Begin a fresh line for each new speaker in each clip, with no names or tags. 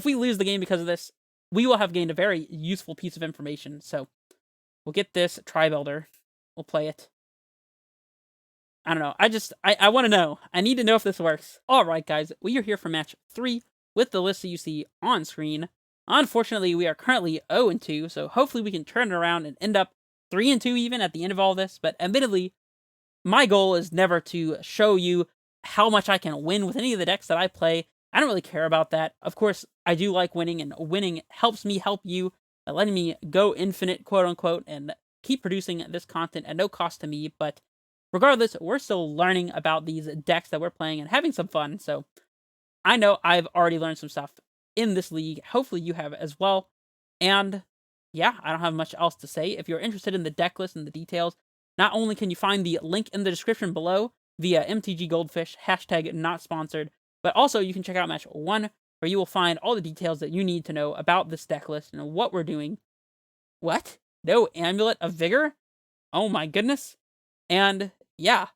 if we lose the game because of this, we will have gained a very useful piece of information. So we'll get this Tribe Elder. We'll play it. I don't know. I want to know. I need to know if this works. Alright, guys. We are here for match 3 with the list that you see on screen. Unfortunately, we are currently 0-2, so hopefully we can turn it around and end up 3-2 even at the end of all this. But admittedly, my goal is never to show you how much I can win with any of the decks that I play. I don't really care about that. Of course, I do like winning, and winning helps me help you by letting me go infinite, quote-unquote, and keep producing this content at no cost to me. But regardless, we're still learning about these decks that we're playing and having some fun. So I know I've already learned some stuff in this league. Hopefully you have as well. And yeah, I don't have much else to say. If you're interested in the deck list and the details, not only can you find the link in the description below via MTG Goldfish, hashtag not sponsored, but also you can check out match 1, where you will find all the details that you need to know about this deck list and what we're doing. What? No Amulet of Vigor? Oh my goodness. And yeah,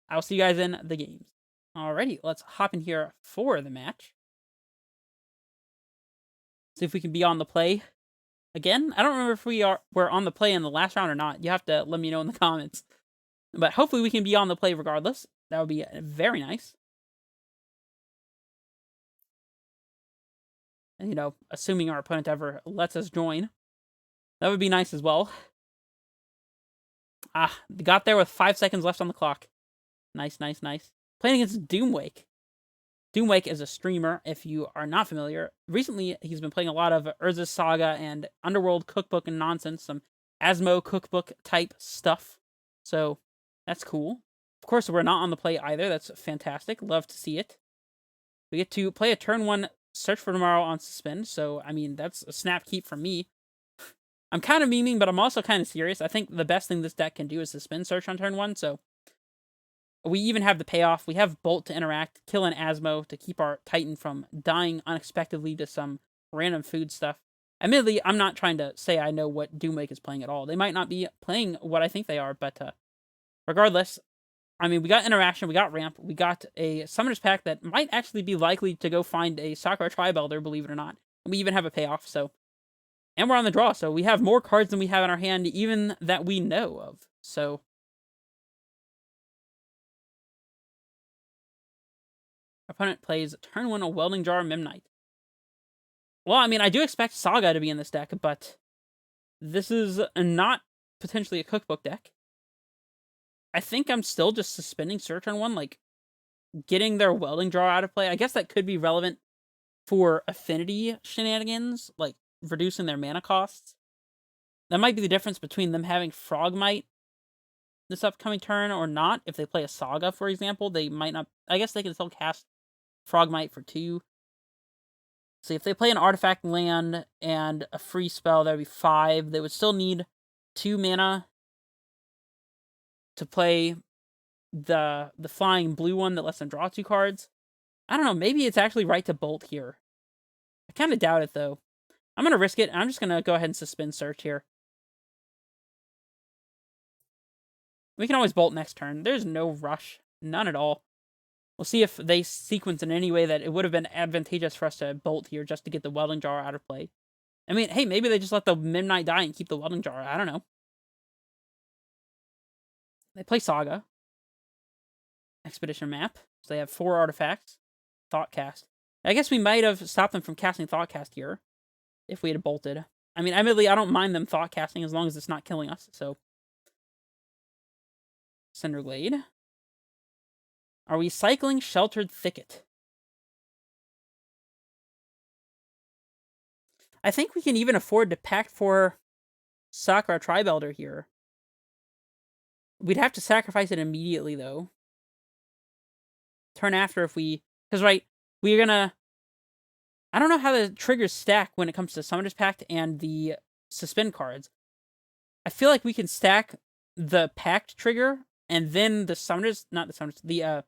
I'll see you guys in the games. Alrighty, let's hop in here for the match. See if we can be on the play again. I don't remember if we're on the play in the last round or not. You have to let me know in the comments. But hopefully we can be on the play regardless. That would be very nice. And, you know, assuming our opponent ever lets us join. That would be nice as well. Ah, got there with 5 seconds left on the clock. Nice, nice, nice. Playing against Doomwake. Doomwake is a streamer, if you are not familiar. Recently, he's been playing a lot of Urza's Saga and Underworld Cookbook and nonsense. Some Asmo Cookbook type stuff. So, that's cool. Of course, we're not on the play either. That's fantastic. Love to see it. We get to play a turn 1 Search for Tomorrow on Suspend. So, I mean, that's a snap keep from me. I'm kind of memeing, but I'm also kind of serious. I think the best thing this deck can do is Suspend Search on turn 1. So, we even have the payoff. We have Bolt to interact, kill an Asmo to keep our Titan from dying unexpectedly to some random food stuff. Admittedly, I'm not trying to say I know what Doomwake is playing at all. They might not be playing what I think they are, but regardless, I mean, we got interaction, we got ramp, we got a Summoner's Pack that might actually be likely to go find a Sakura Tribe Elder, believe it or not. We even have a payoff, so. And we're on the draw, so we have more cards than we have in our hand, even that we know of. So. Opponent plays turn 1 a Welding Jar Memnite. Well, I mean, I do expect Saga to be in this deck, but this is not potentially a cookbook deck. I think I'm still just suspending Search on 1, like, getting their Welding Jar out of play. I guess that could be relevant for Affinity shenanigans, like, reducing their mana costs. That might be the difference between them having Frogmite this upcoming turn or not. If they play a Saga, for example, they might not. I guess they can still cast Frogmite for 2. So if they play an artifact land and a free spell, that would be 5. They would still need 2 mana to play the flying blue one that lets them draw 2 cards. I don't know, maybe it's actually right to Bolt here. I kind of doubt it, though. I'm going to risk it, and I'm just going to go ahead and suspend Search here. We can always Bolt next turn. There's no rush. None at all. We'll see if they sequence in any way that it would have been advantageous for us to Bolt here just to get the Welding Jar out of play. I mean, hey, maybe they just let the Midnight die and keep the Welding Jar. I don't know. They play Saga. Expedition map. So they have 4 artifacts. Thoughtcast. I guess we might have stopped them from casting Thoughtcast here if we had bolted. I mean, admittedly, I don't mind them Thoughtcasting as long as it's not killing us, so. Cinderglade. Are we cycling Sheltered Thicket? I think we can even afford to pack for Sakura Tribe Elder here. We'd have to sacrifice it immediately, though. Turn after if we... Because, right, we're gonna... I don't know how the triggers stack when it comes to Summoner's Pact and the Suspend cards. I feel like we can stack the Pact trigger and then the Summoner's... Not the Summoner's... The,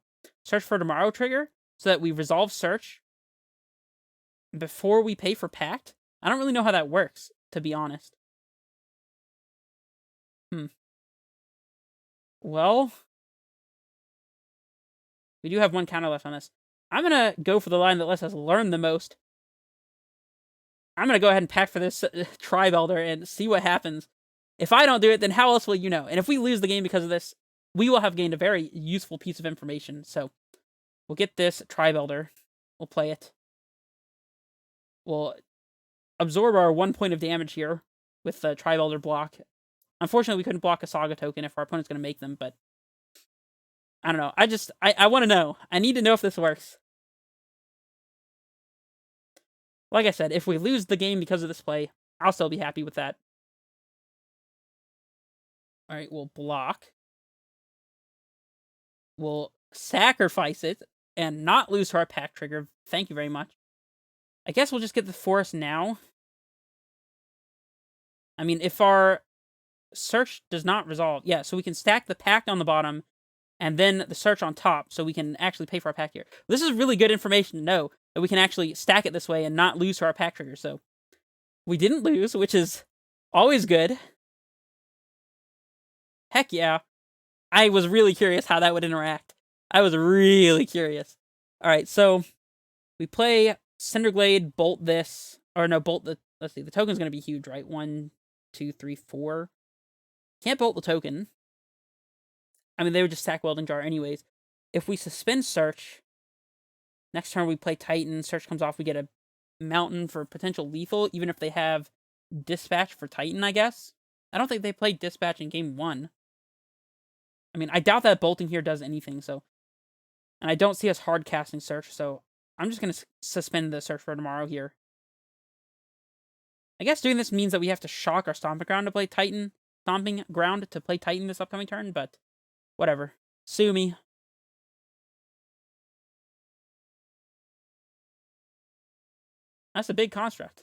Search for Tomorrow trigger, so that we resolve Search before we pay for Pact. I don't really know how that works, to be honest. Well, we do have 1 counter left on this. I'm gonna go for the line that lets us learn the most. I'm going to go ahead and pack for this Tribe Elder and see what happens. If I don't do it, then how else will you know? And if we lose the game because of this, we will have gained a very useful piece of information. So we'll get this Tribe Elder. We'll play it. We'll absorb our 1 point of damage here with the Tribe Elder block. Unfortunately, we couldn't block a Saga token if our opponent's going to make them, but I don't know. I want to know. I need to know if this works. Like I said, if we lose the game because of this play, I'll still be happy with that. Alright, we'll block. We'll sacrifice it and not lose to our pack trigger. Thank you very much. I guess we'll just get the forest now. I mean, if our search does not resolve... Yeah, so we can stack the pact on the bottom and then the search on top, so we can actually pay for our pack here. This is really good information to know, that we can actually stack it this way and not lose to our pack trigger. So we didn't lose, which is always good. Heck yeah. I was really curious how that would interact. I was really curious. Alright, so we play Cinderglade, bolt this. Or no, bolt the... Let's see, the token's going to be huge, right? 1, 2, 3, 4. Can't bolt the token. I mean, they would just stack Welding Jar anyways. If we suspend Search, next turn we play Titan, Search comes off, we get a Mountain for potential lethal, even if they have Dispatch for Titan, I guess. I don't think they played Dispatch in game 1. I mean, I doubt that bolting here does anything, so... And I don't see us hard casting Search, so I'm just going to suspend the Search for tomorrow here. I guess doing this means that we have to shock our Stomping Ground to play Titan. Stomping Ground to play Titan this upcoming turn, but... Whatever. Sue me. That's a big construct.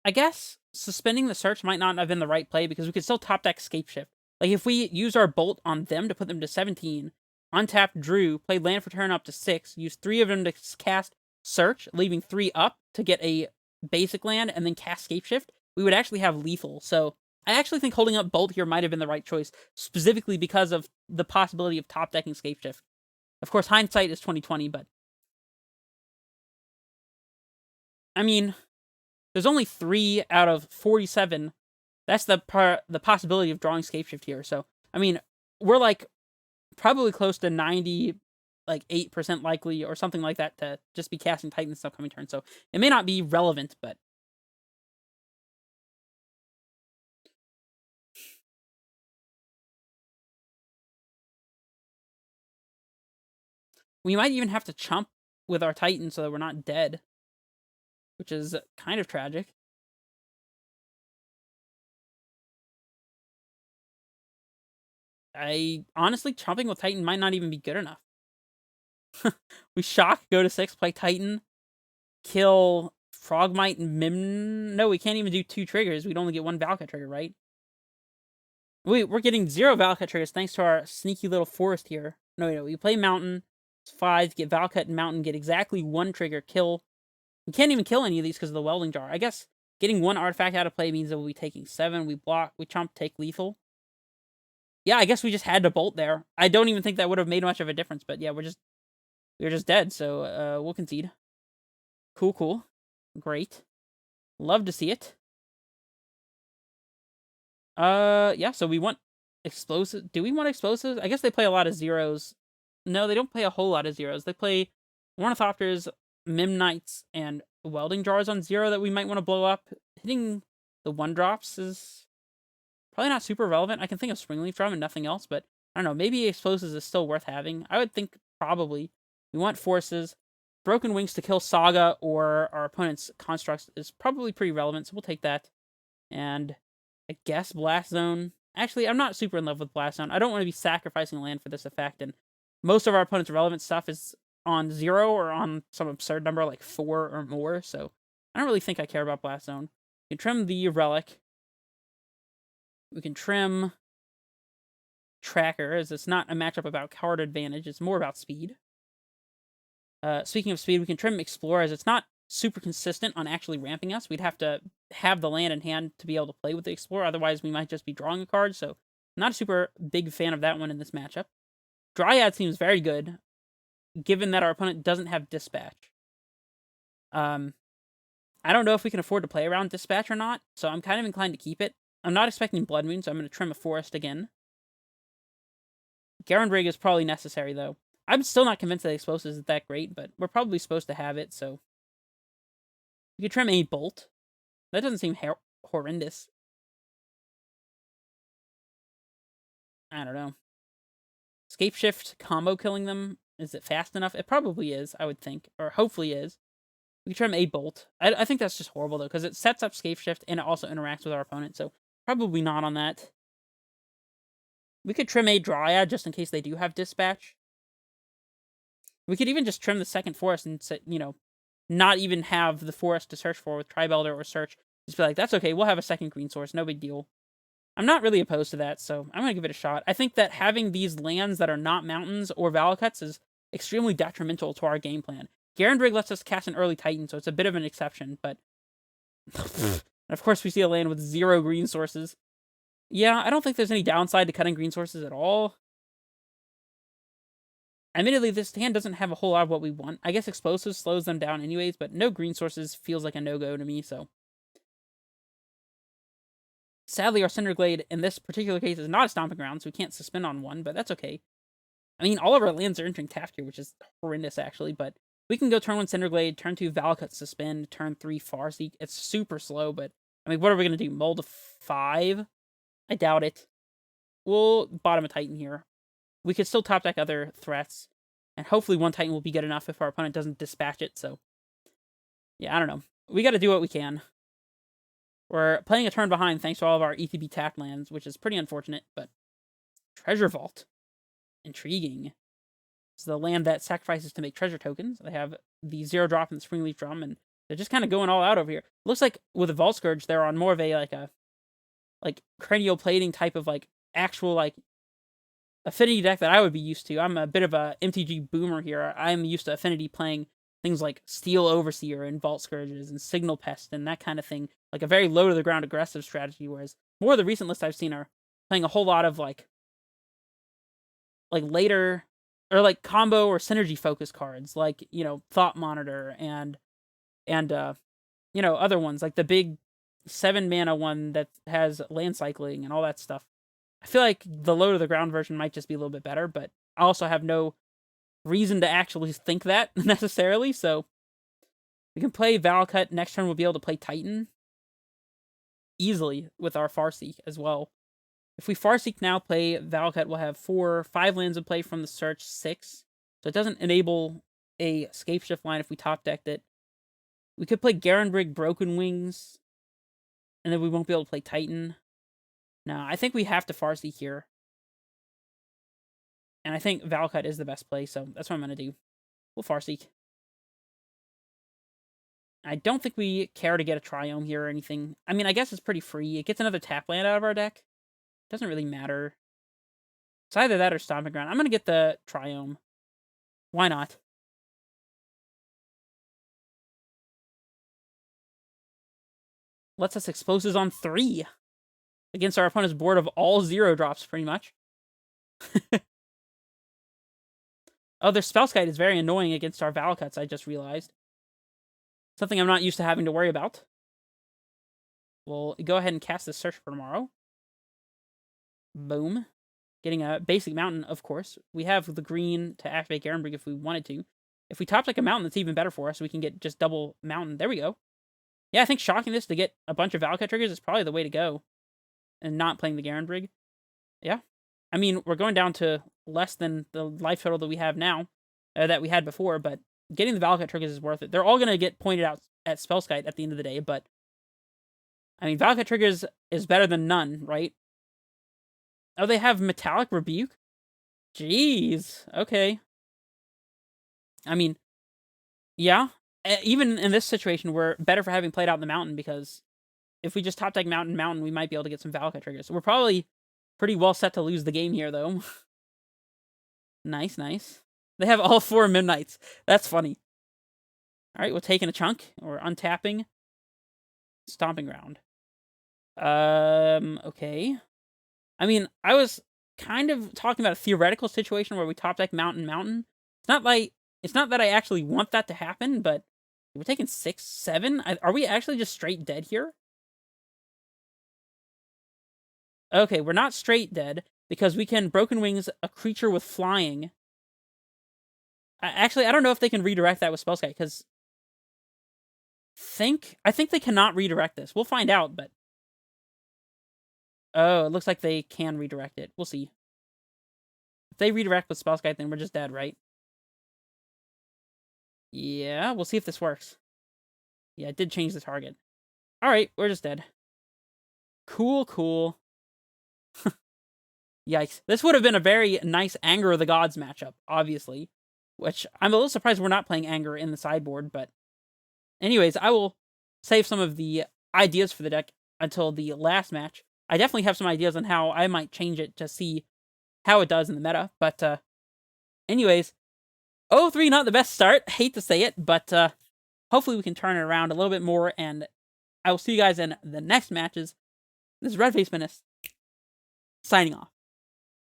I guess suspending the search might not have been the right play because we could still top deck scapeshift. Like if we use our bolt on them to put them to 17, untap Drew, play land for turn up to 6, use 3 of them to cast search, leaving 3 up to get a basic land, and then cast scapeshift, we would actually have lethal. So I actually think holding up bolt here might have been the right choice, specifically because of the possibility of top decking scapeshift. Of course, hindsight is 20/20, but I mean, there's only 3 out of 47. That's the possibility of drawing scapeshift here. So I mean, we're like probably close to 90, like 8% likely or something like that to just be casting Titan this upcoming turn. So it may not be relevant, but we might even have to chump with our Titan so that we're not dead, which is kind of tragic. Honestly, chomping with Titan might not even be good enough. We shock, go to 6, play Titan, kill Frogmite and Mim. No, we can't even do 2 triggers. We'd only get 1 Valka trigger, right? We're getting 0 Valka triggers thanks to our sneaky little forest here. No, we play Mountain. It's 5, get Valcut and Mountain, get exactly 1 trigger, kill. We can't even kill any of these because of the Welding Jar. I guess getting 1 artifact out of play means that we'll be taking 7. We block, we chomp, take lethal. Yeah, I guess we just had to bolt there. I don't even think that would have made much of a difference, but yeah, we're just dead, so we'll concede. Cool. Great. Love to see it. Yeah, so we want explosives. Do we want explosives? I guess they play a lot of zeros. No, they don't play a whole lot of zeros. They play Ornithopters, Mimnites, and Welding Jars on 0 that we might want to blow up. Hitting the 1-drops is probably not super relevant. I can think of Springleaf Drum and nothing else, but I don't know. Maybe explosives is still worth having. I would think probably. We want forces. Broken Wings to kill Saga or our opponent's constructs is probably pretty relevant, so we'll take that. And I guess Blast Zone. Actually, I'm not super in love with Blast Zone. I don't want to be sacrificing land for this effect, and most of our opponent's relevant stuff is on 0 or on some absurd number like 4 or more, so I don't really think I care about Blast Zone. We can trim the Relic. We can trim Tracker, as it's not a matchup about card advantage, it's more about speed. Speaking of speed, we can trim Explore, as it's not super consistent on actually ramping us. We'd have to have the land in hand to be able to play with the Explorer, otherwise we might just be drawing a card, so Not a super big fan of that one in this matchup. Dryad seems very good, given that our opponent doesn't have Dispatch. I don't know if we can afford to play around Dispatch or not, so I'm kind of inclined to keep it. I'm not expecting Blood Moon, so I'm going to trim a Forest again. Garen Rig is probably necessary, though. I'm still not convinced that Explosives is that great, but we're probably supposed to have it, so... We could trim a Bolt. That doesn't seem horrendous. I don't know. Scapeshift combo killing them, is it fast enough? It probably is, I would think, or hopefully is. We can trim a Bolt. I think that's just horrible, though, because it sets up Scapeshift and it also interacts with our opponent, so probably not on that. We could trim a Dryad just in case they do have Dispatch. We could even just trim the second Forest and, not even have the Forest to search for with Tribelder or Search. Just be like, that's okay, we'll have a second green source, no big deal. I'm not really opposed to that, so I'm going to give it a shot. I think that having these lands that are not mountains or Valakuts is extremely detrimental to our game plan. Garandrig lets us cast an early Titan, so it's a bit of an exception, but... of course, we see a land with 0 green sources. Yeah, I don't think there's any downside to cutting green sources at all. Admittedly, this hand doesn't have a whole lot of what we want. I guess Explosives slows them down anyways, but no green sources feels like a no-go to me, so... Sadly, our Cinderglade in this particular case is not a Stomping Ground, so we can't suspend on one, but that's okay. I mean, all of our lands are entering tapped here, which is horrendous, actually, but we can go turn 1 Cinderglade, turn 2 Valakut Suspend, turn 3 Farseek. It's super slow, but, I mean, what are we going to do? Mold a 5? I doubt it. We'll bottom a Titan here. We could still top deck other threats, and hopefully 1 Titan will be good enough if our opponent doesn't dispatch it, so... Yeah, I don't know. We gotta do what we can. We're playing a turn behind thanks to all of our ETB tapped lands, which is pretty unfortunate, but... Treasure Vault. Intriguing. It's the land that sacrifices to make treasure tokens. They have the 0 drop and the Springleaf Drum, and they're just kind of going all out over here. Looks like with the Vault Scourge, they're on more of a, cranial plating type of, actual, Affinity deck that I would be used to. I'm a bit of a MTG boomer here. I'm used to Affinity playing things like Steel Overseer and Vault Scourges and Signal Pest and that kind of thing. Like a very low-to-the-ground aggressive strategy, whereas more of the recent lists I've seen are playing a whole lot of, later... or, combo or synergy-focused cards, Thought Monitor and other ones, like the big 7-mana one that has land cycling and all that stuff. I feel like the low-to-the-ground version might just be a little bit better, but I also have no reason to actually think that, necessarily, so... We can play Valakut. Next turn we'll be able to play Titan. Easily, with our Farseek as well. If we Farseek now, play Valakut, we'll have 5 lands in play from the search, 6. So it doesn't enable a Scapeshift line if we top decked it. We could play Garanbrig Broken Wings, and then we won't be able to play Titan. No, I think we have to Farseek here. And I think Valakut is the best play, so that's what I'm going to do. We'll Farseek. I don't think we care to get a Triome here or anything. I mean, I guess it's pretty free. It gets another tap land out of our deck. Doesn't really matter. It's either that or Stomping Ground. I'm going to get the Triome. Why not? Lets us Explosives on 3. Against our opponent's board of all 0 drops, pretty much. Oh, their Spellskite is very annoying against our Valakuts, I just realized. Something I'm not used to having to worry about. We'll go ahead and cast this Search for Tomorrow. Boom. Getting a basic mountain, of course. We have the green to activate Garenbrig if we wanted to. If we top deck a mountain, that's even better for us. We can get just double mountain. There we go. Yeah, I think shocking this to get a bunch of Valakut triggers is probably the way to go. And not playing the Garenbrig. Yeah. I mean, we're going down to less than the life total that we have now. That we had before, but getting the Valakut triggers is worth it. They're all going to get pointed out at Spellskite at the end of the day, but... I mean, Valakut triggers is better than none, right? Oh, they have Metallic Rebuke? Jeez. Okay. I mean, yeah. Even in this situation, we're better for having played out in the mountain, because if we just top deck mountain, we might be able to get some Valakut triggers. So we're probably pretty well set to lose the game here, though. Nice, nice. They have all 4 Midnights. That's funny. Alright, we're taking a chunk. Or untapping. Stomping Ground. Okay. I mean, I was kind of talking about a theoretical situation where we top deck mountain mountain. It's not that I actually want that to happen, but we're taking 6, 7. Are we actually just straight dead here? Okay, we're not straight dead because we can Broken Wings a creature with flying. Actually, I don't know if they can redirect that with Spellskite because I think they cannot redirect this. We'll find out, but oh, it looks like they can redirect it. We'll see. If they redirect with Spellskite, then we're just dead, right? Yeah, we'll see if this works. Yeah, it did change the target. Alright, we're just dead. Cool, cool. Yikes. This would have been a very nice Anger of the Gods matchup, obviously. Which, I'm a little surprised we're not playing Anger in the sideboard, but... Anyways, I will save some of the ideas for the deck until the last match. I definitely have some ideas on how I might change it to see how it does in the meta, but, anyways, 0-3, not the best start, hate to say it, but, hopefully we can turn it around a little bit more, and I will see you guys in the next matches. This is Red Face Menace, signing off.